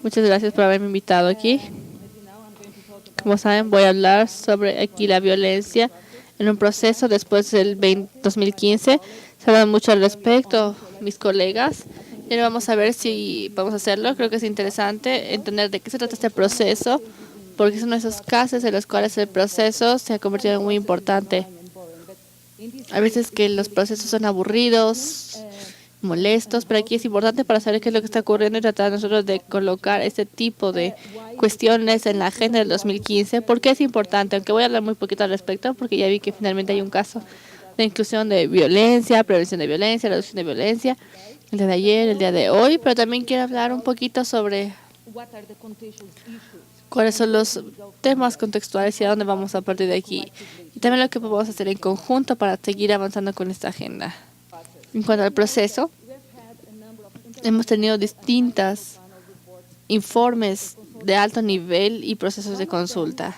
Muchas gracias por haberme invitado aquí. Como saben, voy a hablar sobre aquí la violencia en un proceso después del 2015. Se habla mucho al respecto, mis colegas. Y ahora vamos a ver si vamos a hacerlo. Creo que es interesante entender de qué se trata este proceso, porque son esos casos en los cuales el proceso se ha convertido en muy importante. A veces que los procesos son aburridos, molestos, pero aquí es importante para saber qué es lo que está ocurriendo y tratar nosotros de colocar este tipo de cuestiones en la agenda del 2015. ¿Por qué es importante? Aunque voy a hablar muy poquito al respecto, porque ya vi que finalmente hay un caso de inclusión de violencia, prevención de violencia, reducción de violencia, el día de ayer, el día de hoy, pero también quiero hablar un poquito sobre cuáles son los temas contextuales y a dónde vamos a partir de aquí. Y también lo que podemos hacer en conjunto para seguir avanzando con esta agenda. En cuanto al proceso, hemos tenido distintos informes de alto nivel y procesos de consulta.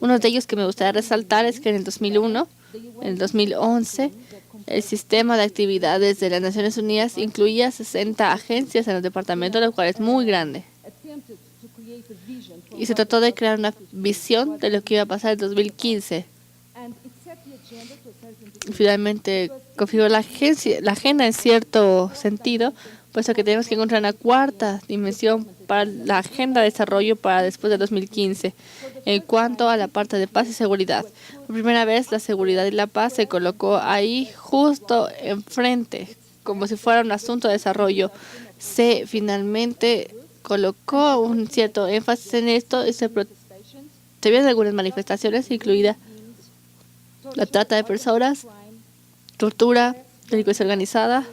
Uno de ellos que me gustaría resaltar es que en el 2001, en el 2011, el sistema de actividades de las Naciones Unidas incluía 60 agencias en el departamento, lo cual es muy grande. Y se trató de crear una visión de lo que iba a pasar en 2015. Finalmente configuró la agenda en cierto sentido, puesto que tenemos que encontrar una cuarta dimensión para la agenda de desarrollo para después de 2015, en cuanto a la parte de paz y seguridad. Por primera vez, la seguridad y la paz se colocó ahí justo enfrente, como si fuera un asunto de desarrollo. Se finalmente colocó un cierto énfasis en esto y se vieron algunas manifestaciones, incluida la trata de personas, tortura, delincuencia organizada,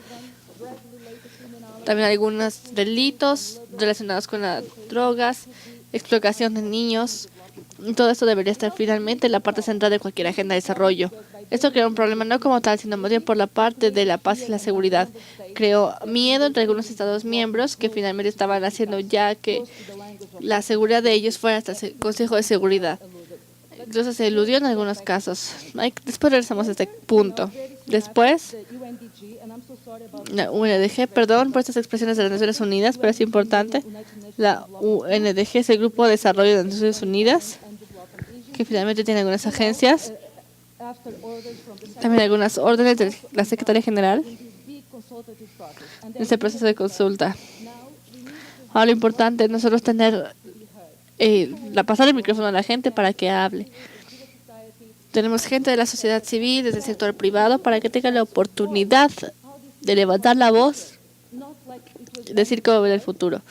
también algunos delitos relacionados con las drogas, explotación de niños. Todo esto debería estar finalmente en la parte central de cualquier agenda de desarrollo. Esto crea un problema no como tal, sino más bien por la parte de la paz y la seguridad. Creó miedo entre algunos Estados miembros que finalmente estaban haciendo ya que la seguridad de ellos fuera hasta el Consejo de Seguridad. Entonces se eludió en algunos casos. Después regresamos a este punto. Después, la UNDG, perdón por estas expresiones de las Naciones Unidas, pero es importante. La UNDG es el Grupo de Desarrollo de las Naciones Unidas, que finalmente tiene algunas agencias, también algunas órdenes de la Secretaría General en este proceso de consulta. Ahora lo importante es nosotros tener pasar el micrófono a la gente para que hable. Tenemos gente de la sociedad civil, desde el sector privado, para que tenga la oportunidad de levantar la voz y decir cómo ver el futuro.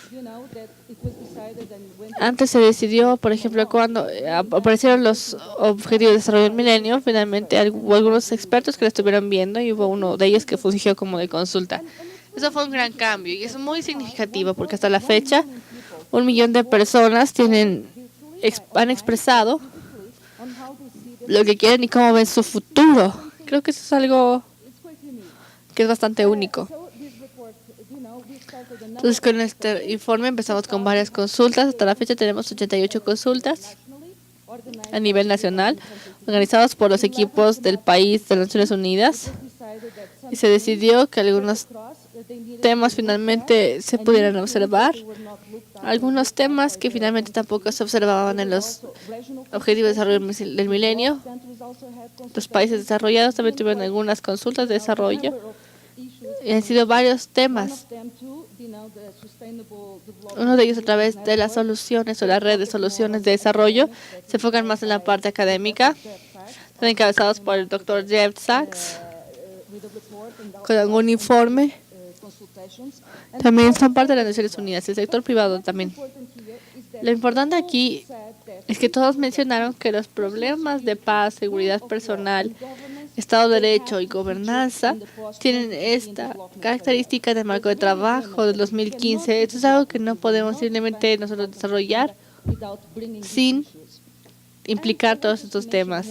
Antes se decidió, por ejemplo, cuando aparecieron los Objetivos de Desarrollo del Milenio, finalmente hubo algunos expertos que lo estuvieron viendo y hubo uno de ellos que fungió como de consulta. Eso fue un gran cambio y es muy significativo porque hasta la fecha 1 millón de personas han expresado lo que quieren y cómo ven su futuro. Creo que eso es algo que es bastante único. Entonces, con este informe empezamos con varias consultas. Hasta la fecha tenemos 88 consultas a nivel nacional, organizadas por los equipos del país de las Naciones Unidas. Y se decidió que algunos temas finalmente se pudieran observar. Algunos temas que finalmente tampoco se observaban en los Objetivos de Desarrollo del Milenio. Los países desarrollados también tuvieron algunas consultas de desarrollo. Y han sido varios temas. Uno de ellos a través de las soluciones o la red de soluciones de desarrollo se enfocan más en la parte académica. Están encabezados por el Dr. Jeff Sachs con algún informe. También son parte de las Naciones Unidas, el sector privado también. Lo importante aquí es que todos mencionaron que los problemas de paz, seguridad personal, Estado de Derecho y gobernanza tienen esta característica del marco de trabajo del 2015. Esto es algo que no podemos simplemente nosotros desarrollar sin implicar todos estos temas.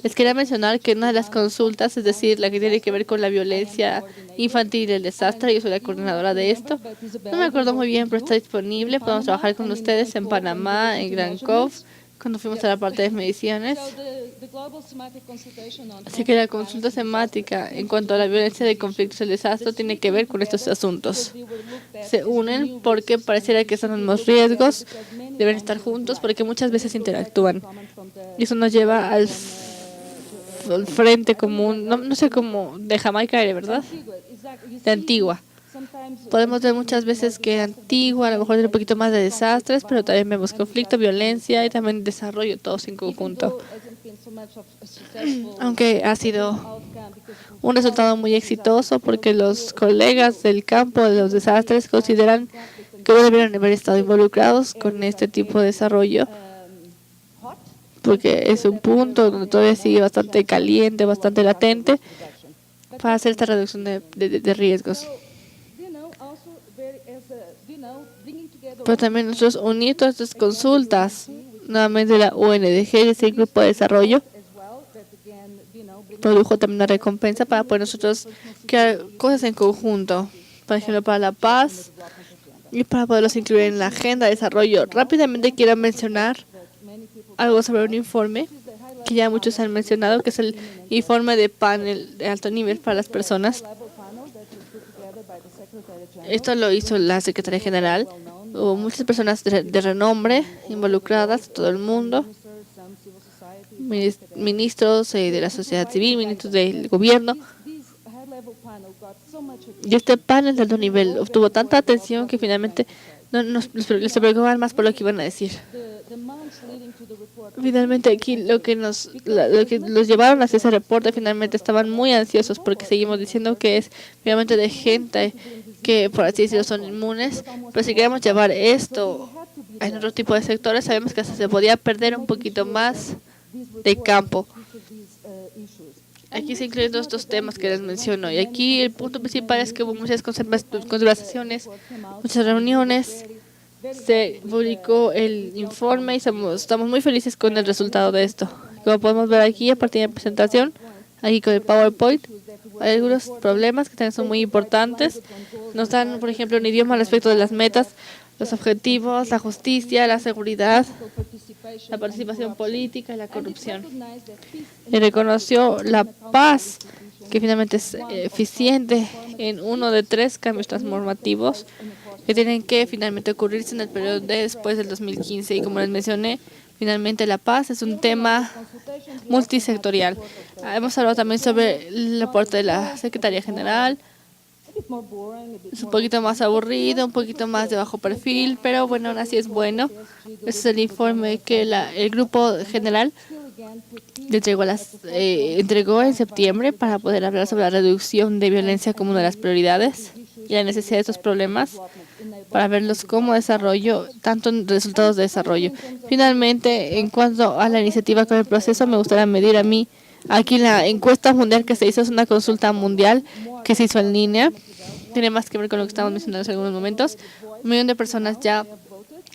Les quería mencionar que una de las consultas, es decir, la que tiene que ver con la violencia infantil y el desastre, yo soy la coordinadora de esto. No me acuerdo muy bien, pero está disponible. Podemos trabajar con ustedes en Panamá, en Gran Cove, cuando fuimos a la parte de mediciones. Así que la consulta temática en cuanto a la violencia de conflictos y el desastre tiene que ver con estos asuntos. Se unen porque pareciera que son los mismos riesgos, deben estar juntos porque muchas veces interactúan. Y eso nos lleva al frente común, no sé cómo, de Jamaica, ¿verdad? De Antigua. Podemos ver muchas veces que Antigua a lo mejor tiene un poquito más de desastres, pero también vemos conflicto, violencia y también desarrollo, todos en conjunto. Aunque ha sido un resultado muy exitoso porque los colegas del campo de los desastres consideran que no debieron haber estado involucrados con este tipo de desarrollo, porque es un punto donde todavía sigue bastante caliente, bastante latente, para hacer esta reducción de riesgos. Pero también nosotros unir todas estas consultas, nuevamente la UNDG, ese grupo de desarrollo, produjo también una recompensa para poder nosotros crear cosas en conjunto, por ejemplo, para la paz y para poderlos incluir en la agenda de desarrollo. Rápidamente quiero mencionar algo sobre un informe que ya muchos han mencionado, que es el informe de panel de alto nivel para las personas. Esto lo hizo la Secretaría General. Hubo muchas personas de renombre involucradas, todo el mundo, ministros de la sociedad civil, ministros del gobierno. Y este panel de alto nivel obtuvo tanta atención que finalmente les preocupaban más por lo que iban a decir. Finalmente aquí lo que los llevaron hacia ese reporte, finalmente estaban muy ansiosos porque seguimos diciendo que es finalmente de gente que por así decirlo son inmunes, pero si queremos llevar esto en otro tipo de sectores, sabemos que hasta se podía perder un poquito más de campo. Aquí se incluyen todos estos temas que les menciono, y aquí el punto principal es que hubo muchas conversaciones, muchas reuniones. Se publicó el informe y estamos muy felices con el resultado de esto. Como podemos ver aquí a partir de la presentación, aquí con el PowerPoint, hay algunos problemas que también son muy importantes. Nos dan, por ejemplo, un idioma respecto de las metas, los objetivos, la justicia, la seguridad, la participación política y la corrupción. Y reconoció la paz, que finalmente es eficiente en uno de 3 cambios transformativos que tienen que finalmente ocurrirse en el periodo después del 2015. Y como les mencioné, finalmente la paz es un tema multisectorial. Hemos hablado también sobre el aporte de la Secretaría General. Es un poquito más aburrido, un poquito más de bajo perfil, pero bueno, aún así es bueno. Ese es el informe que el grupo general entregó en septiembre para poder hablar sobre la reducción de violencia como una de las prioridades y la necesidad de estos problemas para verlos como desarrollo, tanto en resultados de desarrollo. Finalmente, en cuanto a la iniciativa con el proceso, me gustaría medir a mí. Aquí la encuesta mundial que se hizo es una consulta mundial que se hizo en línea. Tiene más que ver con lo que estamos mencionando en algunos momentos. 1 millón de personas ya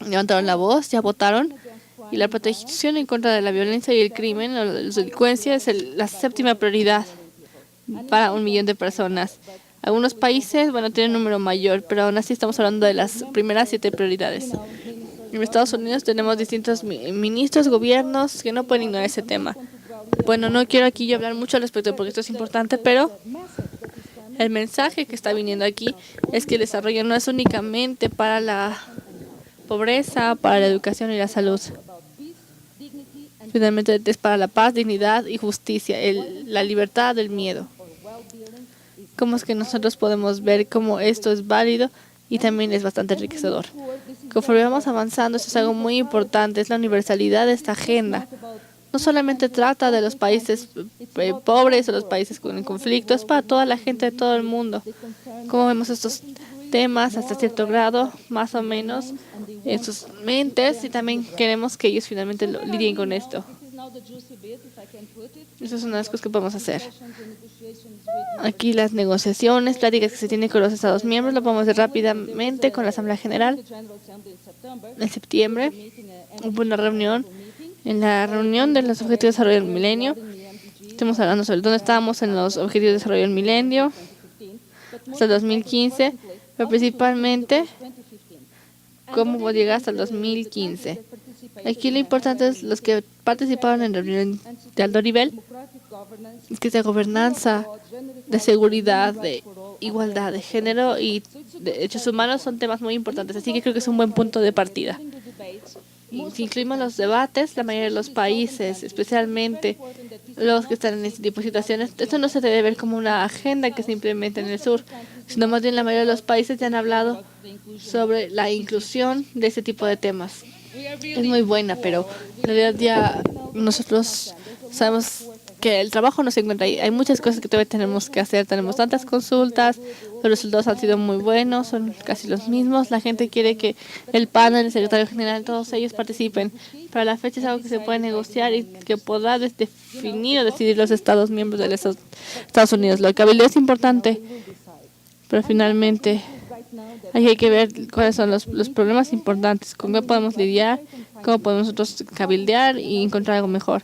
levantaron la voz, ya votaron. Y la protección en contra de la violencia y el crimen, o la delincuencia, es la 7ª prioridad para 1 millón de personas. Algunos países, bueno, tienen un número mayor, pero aún así estamos hablando de las primeras 7 prioridades. En Estados Unidos tenemos distintos ministros, gobiernos que no pueden ignorar ese tema. Bueno, no quiero aquí yo hablar mucho al respecto porque esto es importante, pero el mensaje que está viniendo aquí es que el desarrollo no es únicamente para la pobreza, para la educación y la salud. Finalmente es para la paz, dignidad y justicia, la libertad del miedo. ¿Cómo es que nosotros podemos ver cómo esto es válido y también es bastante enriquecedor? Conforme vamos avanzando, esto es algo muy importante, es la universalidad de esta agenda. No solamente trata de los países pobres o los países con conflictos, es para toda la gente de todo el mundo. ¿Cómo vemos estos temas hasta cierto grado, más o menos, en sus mentes? Y también queremos que ellos finalmente lidien con esto. Esas son las cosas que podemos hacer. Aquí las negociaciones, pláticas que se tienen con los Estados miembros, lo podemos hacer rápidamente con la Asamblea General. En septiembre hubo una reunión, en la reunión de los Objetivos de Desarrollo del Milenio. Estamos hablando sobre dónde estábamos en los Objetivos de Desarrollo del Milenio hasta el 2015, pero principalmente cómo llegar hasta el 2015. Aquí lo importante es los que participaron en reuniones de alto nivel, que de gobernanza, de seguridad, de igualdad de género y de derechos humanos son temas muy importantes. Así que creo que es un buen punto de partida. Y si incluimos los debates, la mayoría de los países, especialmente los que están en este tipo de situaciones, esto no se debe ver como una agenda que se implementa en el sur, sino más bien la mayoría de los países ya han hablado sobre la inclusión de ese tipo de temas. Es muy buena, pero en realidad ya nosotros sabemos que el trabajo no se encuentra ahí. Hay muchas cosas que todavía tenemos que hacer. Tenemos tantas consultas, los resultados han sido muy buenos, son casi los mismos. La gente quiere que el panel, el secretario general, todos ellos participen. Para la fecha es algo que se puede negociar y que podrá definir o decidir los Estados miembros de los Estados Unidos. Lo que es importante, pero finalmente hay que ver cuáles son los problemas importantes, con qué podemos lidiar, cómo podemos nosotros cabildear y encontrar algo mejor.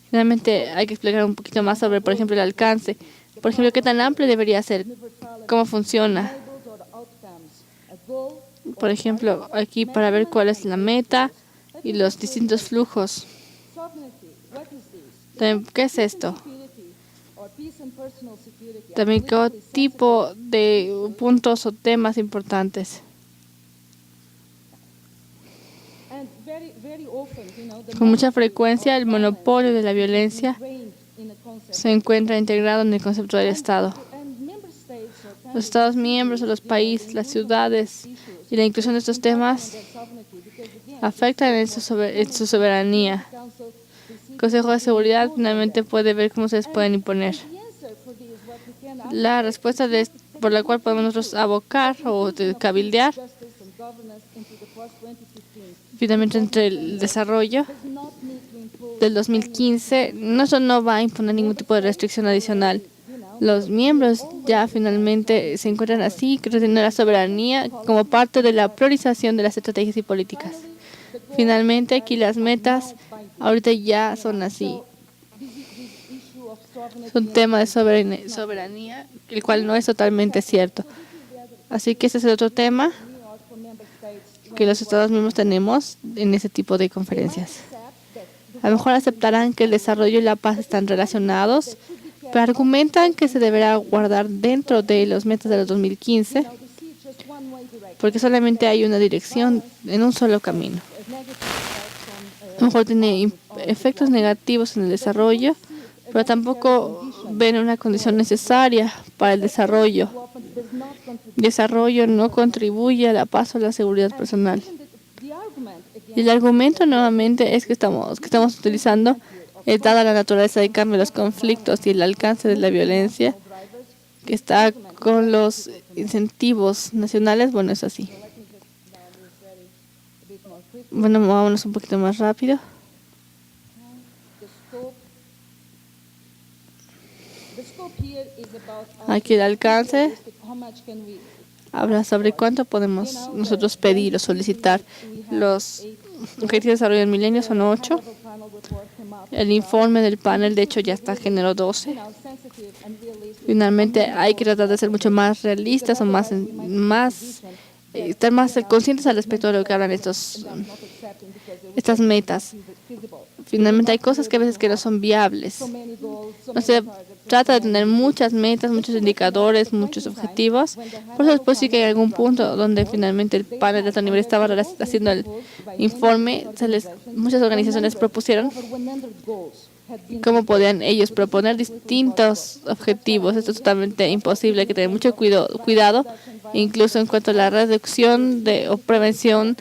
Finalmente hay que explicar un poquito más sobre, por ejemplo, el alcance. Por ejemplo, qué tan amplio debería ser, cómo funciona. Por ejemplo, aquí para ver cuál es la meta y los distintos flujos. También, ¿qué es esto? También qué tipo de puntos o temas importantes. Con mucha frecuencia, el monopolio de la violencia se encuentra integrado en el concepto del Estado. Los Estados miembros o los países, las ciudades y la inclusión de estos temas afectan en su soberanía. El Consejo de Seguridad finalmente puede ver cómo se les pueden imponer. La respuesta por la cual podemos nosotros abocar o cabildear finalmente entre el desarrollo del 2015, eso no va a imponer ningún tipo de restricción adicional. Los miembros ya finalmente se encuentran así, creciendo la soberanía como parte de la priorización de las estrategias y políticas. Finalmente, aquí las metas ahorita ya son así. Es un tema de soberanía, el cual no es totalmente cierto. Así que ese es el otro tema que los Estados miembros tenemos en ese tipo de conferencias. A lo mejor aceptarán que el desarrollo y la paz están relacionados, pero argumentan que se deberá guardar dentro de los metas de los 2015, porque solamente hay una dirección en un solo camino. A lo mejor tiene efectos negativos en el desarrollo, pero tampoco ven una condición necesaria para el desarrollo. El desarrollo no contribuye a la paz o la seguridad personal. Y el argumento nuevamente es que estamos utilizando, dada la naturaleza de cambio de los conflictos y el alcance de la violencia, que está con los incentivos nacionales, bueno, es así. Bueno, vámonos un poquito más rápido. Aquí el alcance habla sobre cuánto podemos nosotros pedir o solicitar. Los objetivos de desarrollo del milenio son 8. El informe del panel, de hecho, ya está generó 12. Finalmente, hay que tratar de ser mucho más realistas o estar más conscientes al respecto de lo que hablan estas metas. Finalmente, hay cosas que a veces que no son viables. No se trata de tener muchas metas, muchos indicadores, muchos objetivos. Por eso después sí que hay algún punto donde finalmente el panel de alto nivel estaba haciendo el informe. Muchas organizaciones propusieron cómo podían ellos proponer distintos objetivos. Esto es totalmente imposible, hay que tener mucho cuidado, incluso en cuanto a la reducción o prevención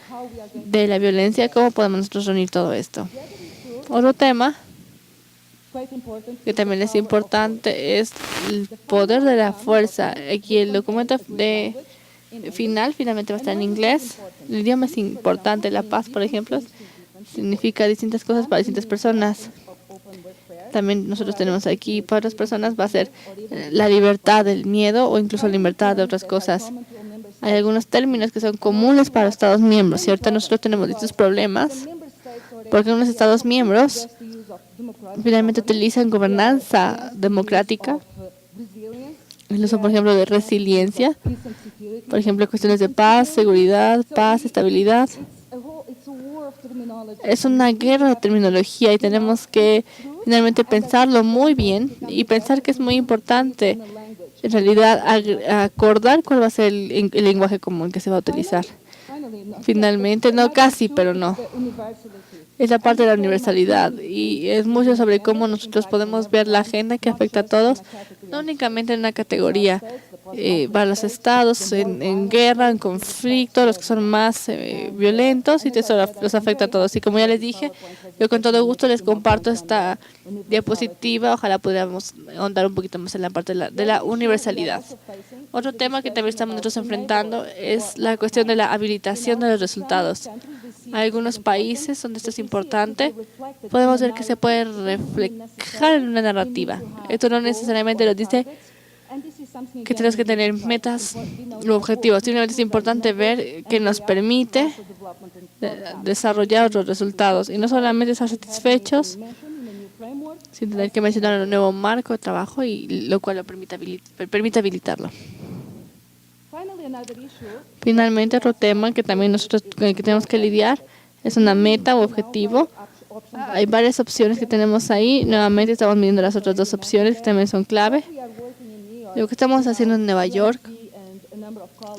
de la violencia. ¿Cómo podemos nosotros reunir todo esto? Otro tema que también es importante es el poder de la fuerza. Aquí el documento finalmente va a estar en inglés. El idioma es importante. La paz, por ejemplo, significa distintas cosas para distintas personas. También nosotros tenemos aquí, para otras personas va a ser la libertad del miedo o incluso la libertad de otras cosas. Hay algunos términos que son comunes para los Estados miembros y ahorita nosotros tenemos estos problemas porque unos Estados miembros finalmente utilizan gobernanza democrática, incluso por ejemplo de resiliencia, por ejemplo cuestiones de paz, seguridad, paz, estabilidad. Es una guerra de terminología y tenemos que finalmente pensarlo muy bien y pensar que es muy importante en realidad acordar cuál va a ser el lenguaje común que se va a utilizar. Finalmente, no casi, pero no. Es la parte de la universalidad y es mucho sobre cómo nosotros podemos ver la agenda que afecta a todos, no únicamente en una categoría. Para los estados en guerra, en conflicto, los que son más violentos, y eso los afecta a todos. Y como ya les dije, yo con todo gusto les comparto esta diapositiva. Ojalá pudiéramos ahondar un poquito más en la parte de la universalidad. Otro tema que también estamos nosotros enfrentando es la cuestión de la habilitación de los resultados. Hay algunos países donde esto es importante. Podemos ver que se puede reflejar en una narrativa. Esto no necesariamente lo dice que tenemos que tener metas u objetivos. Simplemente es importante ver que nos permite desarrollar otros resultados y no solamente estar satisfechos sin tener que mencionar un nuevo marco de trabajo y lo cual lo permite habilitarlo. Finalmente, otro tema que también nosotros con el que tenemos que lidiar es una meta u objetivo. Hay varias opciones que tenemos ahí. Nuevamente estamos midiendo las otras dos opciones que también son clave. Lo que estamos haciendo en Nueva York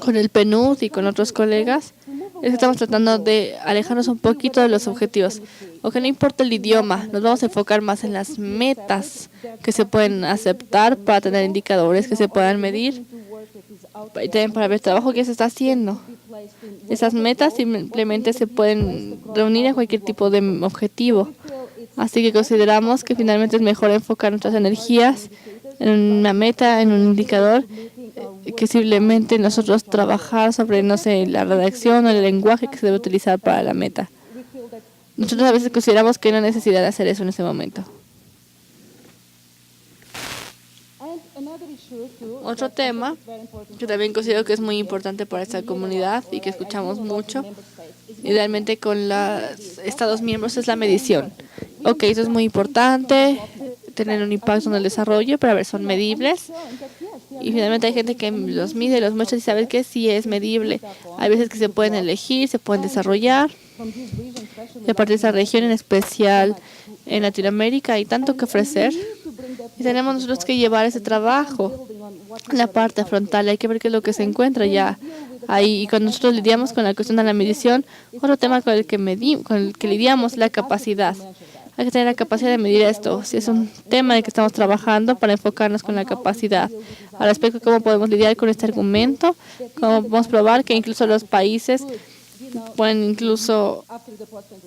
con el PNUD y con otros colegas es que estamos tratando de alejarnos un poquito de los objetivos. Aunque no importa el idioma, nos vamos a enfocar más en las metas que se pueden aceptar para tener indicadores que se puedan medir y también para ver el trabajo que se está haciendo. Esas metas simplemente se pueden reunir en cualquier tipo de objetivo. Así que consideramos que finalmente es mejor enfocar nuestras energías en una meta, en un indicador, que simplemente nosotros trabajar sobre, no sé, la redacción o el lenguaje que se debe utilizar para la meta. Nosotros a veces consideramos que no hay necesidad de hacer eso en ese momento. Otro tema que también considero que es muy importante para esta comunidad y que escuchamos mucho, idealmente con los Estados miembros, es la medición. Ok, eso es muy importante, tener un impacto en el desarrollo, pero a ver, son medibles. Y finalmente hay gente que los mide, los muestra y sabe que sí es medible. Hay veces que se pueden elegir, se pueden desarrollar. Y aparte de esa región en especial en Latinoamérica hay tanto que ofrecer. Y tenemos nosotros que llevar ese trabajo en la parte frontal. Hay que ver qué es lo que se encuentra ya ahí. Y cuando nosotros lidiamos con la cuestión de la medición, otro tema con el que lidiamos, la capacidad. Hay que tener la capacidad de medir esto. Si es un tema en el que estamos trabajando para enfocarnos con la capacidad. Al respecto de cómo podemos lidiar con este argumento, cómo podemos probar que incluso los países pueden incluso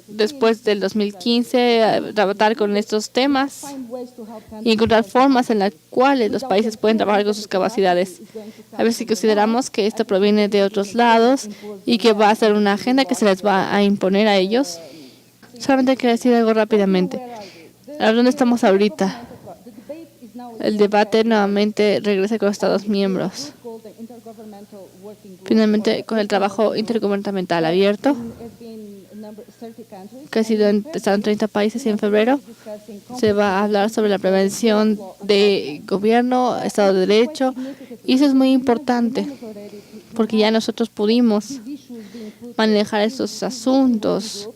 después del 2015 tratar con estos temas y encontrar formas en las cuales los países pueden trabajar con sus capacidades. A ver si consideramos que esto proviene de otros lados y que va a ser una agenda que se les va a imponer a ellos. Solamente quiero decir algo rápidamente. ¿A dónde estamos ahorita? El debate nuevamente regresa con los Estados miembros. Finalmente, con el trabajo intergubernamental abierto, que ha sido estado en 30 países y en febrero, se va a hablar sobre la prevención de gobierno, Estado de Derecho, y eso es muy importante, porque ya nosotros pudimos manejar estos asuntos.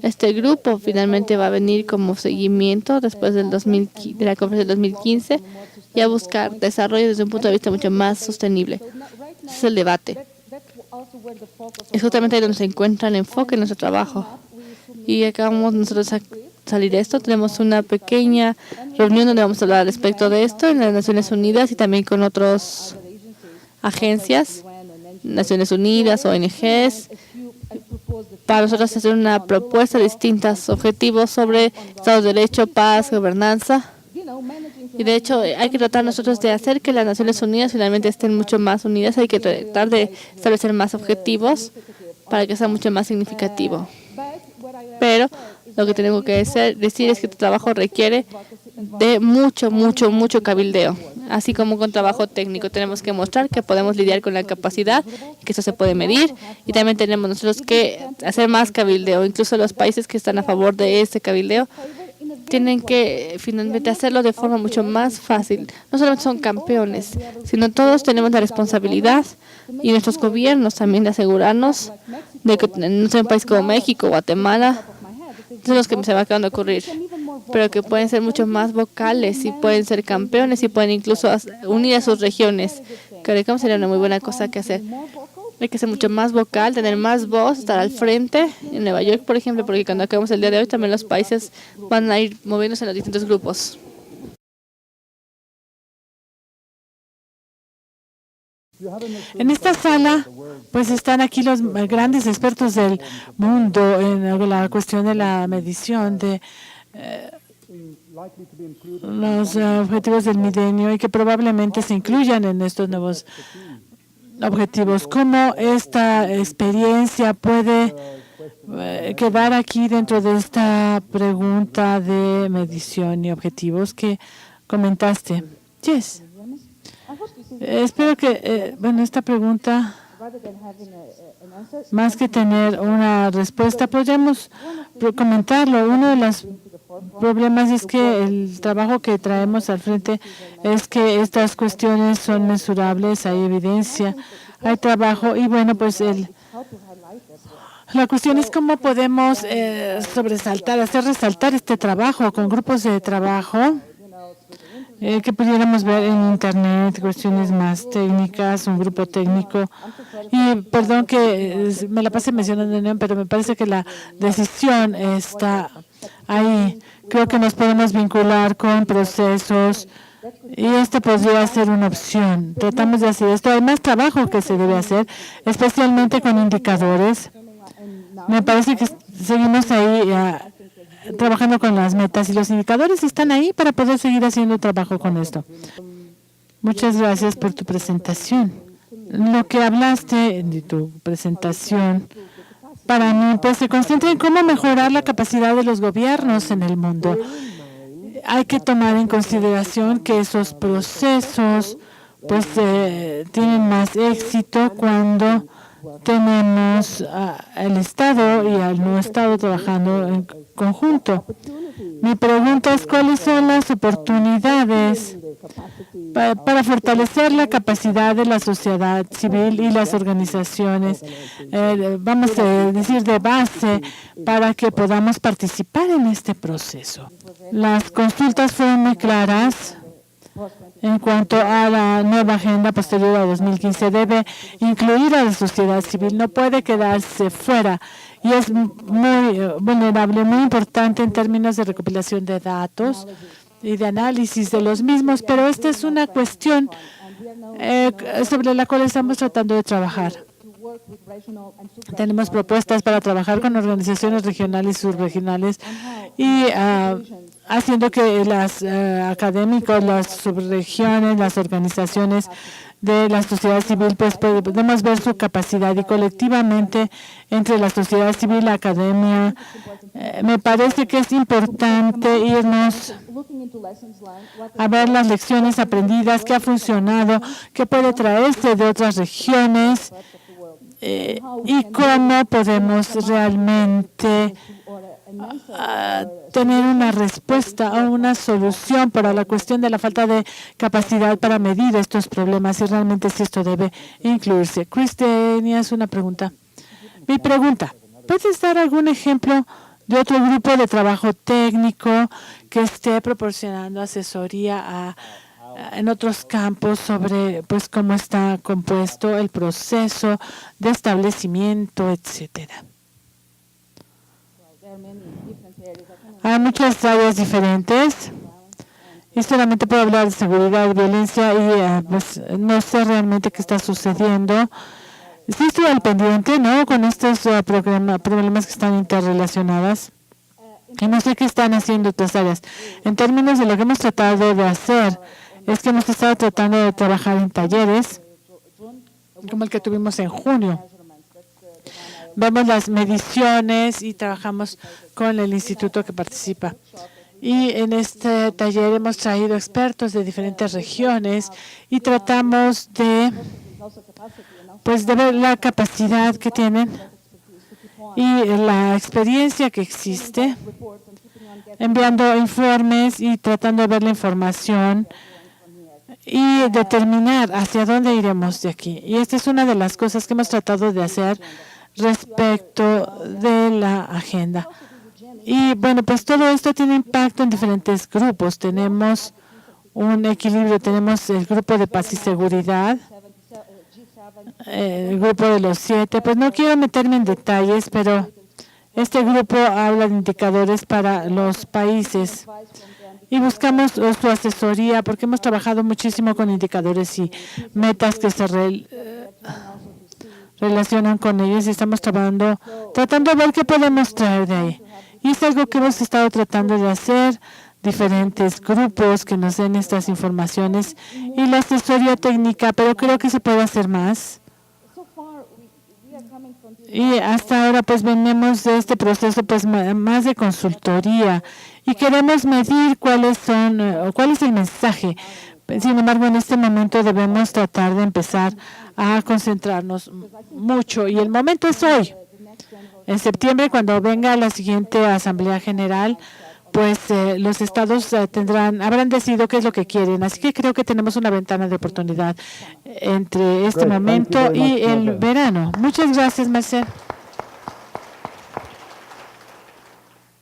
Este grupo finalmente va a venir como seguimiento después de la conferencia del 2015 y a buscar desarrollo desde un punto de vista mucho más sostenible. Ese es el debate. Es justamente ahí donde se encuentra el enfoque en nuestro trabajo. Y acabamos nosotros a salir de esto. Tenemos una pequeña reunión donde vamos a hablar respecto de esto en las Naciones Unidas y también con otras agencias, Naciones Unidas, ONGs, para nosotros hacer una propuesta de distintos objetivos sobre Estado de Derecho, paz, gobernanza. Y de hecho hay que tratar nosotros de hacer que las Naciones Unidas finalmente estén mucho más unidas. Hay que tratar de establecer más objetivos para que sea mucho más significativo. Pero lo que tengo que decir es que tu trabajo requiere de mucho cabildeo. Así como con trabajo técnico tenemos que mostrar que podemos lidiar con la capacidad, que eso se puede medir, y también tenemos nosotros que hacer más cabildeo. Incluso los países que están a favor de este cabildeo tienen que finalmente hacerlo de forma mucho más fácil. No solamente son campeones, sino todos tenemos la responsabilidad y nuestros gobiernos también de asegurarnos de que en un país como México, Guatemala, son los que se me acaban de ocurrir, pero que pueden ser mucho más vocales y pueden ser campeones y pueden incluso unir a sus regiones. CARICOM sería una muy buena cosa que hacer. Hay que ser mucho más vocal, tener más voz, estar al frente. En Nueva York, por ejemplo, porque cuando acabemos el día de hoy, también los países van a ir moviéndose en los distintos grupos. En esta sala, pues están aquí los grandes expertos del mundo en la cuestión de la medición de los objetivos del milenio y que probablemente se incluyan en estos nuevos objetivos. ¿Cómo esta experiencia puede quedar aquí dentro de esta pregunta de medición y objetivos que comentaste? Yes. Espero que, esta pregunta, más que tener una respuesta, podríamos comentarlo. Uno de los problemas es que el trabajo que traemos al frente es que estas cuestiones son mensurables, hay evidencia, hay trabajo y pues la cuestión es cómo podemos hacer resaltar este trabajo con grupos de trabajo que pudiéramos ver en Internet, cuestiones más técnicas, un grupo técnico. Y perdón que me la pasé mencionando, pero me parece que la decisión está ahí. Creo que nos podemos vincular con procesos y esto podría ser una opción. Tratamos de hacer esto. Hay más trabajo que se debe hacer, especialmente con indicadores. Me parece que seguimos ahí trabajando con las metas y los indicadores están ahí para poder seguir haciendo trabajo con esto. Muchas gracias por tu presentación. Lo que hablaste de tu presentación, para mí, pues se concentra en cómo mejorar la capacidad de los gobiernos en el mundo. Hay que tomar en consideración que esos procesos pues tienen más éxito cuando tenemos al Estado y al no Estado trabajando en conjunto. Mi pregunta es cuáles son las oportunidades para fortalecer la capacidad de la sociedad civil y las organizaciones, vamos a decir de base, para que podamos participar en este proceso. Las consultas fueron muy claras. En cuanto a la nueva agenda posterior a 2015, debe incluir a la sociedad civil, no puede quedarse fuera y es muy vulnerable, muy importante en términos de recopilación de datos y de análisis de los mismos, pero esta es una cuestión sobre la cual estamos tratando de trabajar. Tenemos propuestas para trabajar con organizaciones regionales y subregionales y haciendo que las académicos, las subregiones, las organizaciones de la sociedad civil, pues podemos ver su capacidad y colectivamente entre la sociedad civil y la academia. Me parece que es importante irnos a ver las lecciones aprendidas, qué ha funcionado, qué puede traerse de otras regiones y cómo podemos realmente tener una respuesta o una solución para la cuestión de la falta de capacidad para medir estos problemas y realmente si esto debe incluirse. Chris, tenías una pregunta. Mi pregunta, ¿puedes dar algún ejemplo de otro grupo de trabajo técnico que esté proporcionando asesoría en otros campos sobre pues cómo está compuesto el proceso de establecimiento, etcétera? Hay muchas áreas diferentes y solamente puedo hablar de seguridad, violencia y pues no sé realmente qué está sucediendo. Sí estoy al pendiente, ¿no?, con estos problemas que están interrelacionados y no sé qué están haciendo otras áreas. En términos de lo que hemos tratado de hacer, es que hemos estado tratando de trabajar en talleres como el que tuvimos en junio. Vemos las mediciones y trabajamos con el instituto que participa. Y en este taller hemos traído expertos de diferentes regiones y tratamos de ver la capacidad que tienen y la experiencia que existe, enviando informes y tratando de ver la información y determinar hacia dónde iremos de aquí. Y esta es una de las cosas que hemos tratado de hacer respecto de la agenda. Y bueno, pues todo esto tiene impacto en diferentes grupos. Tenemos un equilibrio, tenemos el grupo de paz y seguridad, el grupo de los 7. Pues no quiero meterme en detalles, pero este grupo habla de indicadores para los países y buscamos su asesoría porque hemos trabajado muchísimo con indicadores y metas que se relacionan con ellos y estamos tratando de ver qué podemos traer de ahí. Y es algo que hemos estado tratando de hacer, diferentes grupos que nos den estas informaciones y la asesoría técnica, pero creo que se puede hacer más. Y hasta ahora pues venimos de este proceso pues más de consultoría y queremos medir cuál es el mensaje. Sin embargo, en este momento debemos tratar de empezar a concentrarnos mucho y el momento es hoy. En septiembre, cuando venga la siguiente Asamblea General, pues los estados habrán decidido qué es lo que quieren. Así que creo que tenemos una ventana de oportunidad entre este momento y el verano. Muchas gracias, Marcel.